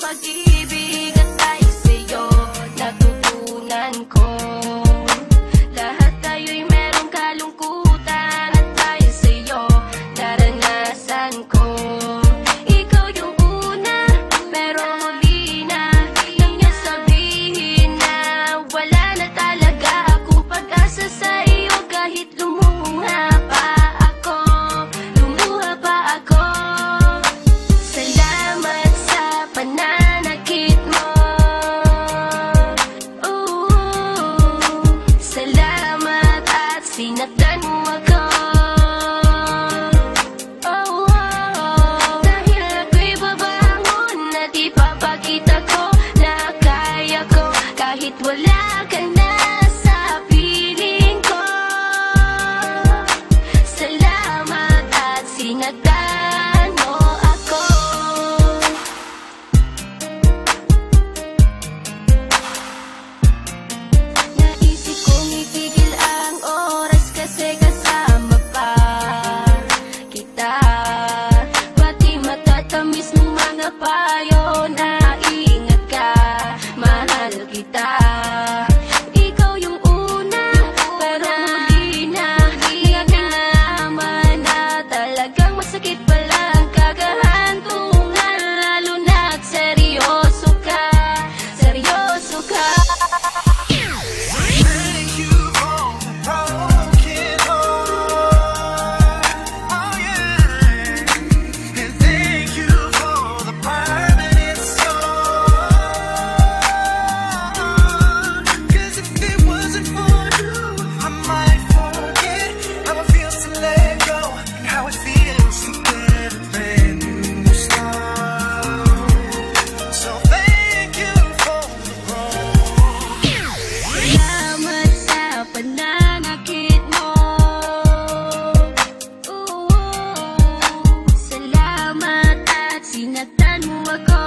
pag-ibig at dahil sa'yo natutunan ko. Lahat tayo'y merong kalungkutan at dahil sa'yo naranasan ko. Ikaw yung una, pero huli na nang niya sabihin na wala na talaga akong pag-asa sa iyo. Kahit lumuha pa ako, lumuha pa ako. Salamat sa pananakit mo. Salamat at sinaktan mo ako. Dahil ako'y babangon at ipapakita ko na kaya ko kahit wala ka na sa piling ko. Salamat at sinaktan mo ako. Naisip kong itigil ang oras kasi kasama pa kita. Pati matatamis ng mga payo na ingat ka, mahal kita. Ikaw yung una, pero huli na nalaman na talagang masakit pala ang kagahantungan. Lalo na't seryoso ka, seryoso ka. Thank you for the broken heart. Oh yeah. And thank you for the permanent scar. 'Cause if it wasn't for you, I might forget how it feels to let go, and how it feels to get a brand new start. So thank you for the growth. Salamat sa pananakit mo. Salamat at sinaktan mo ako.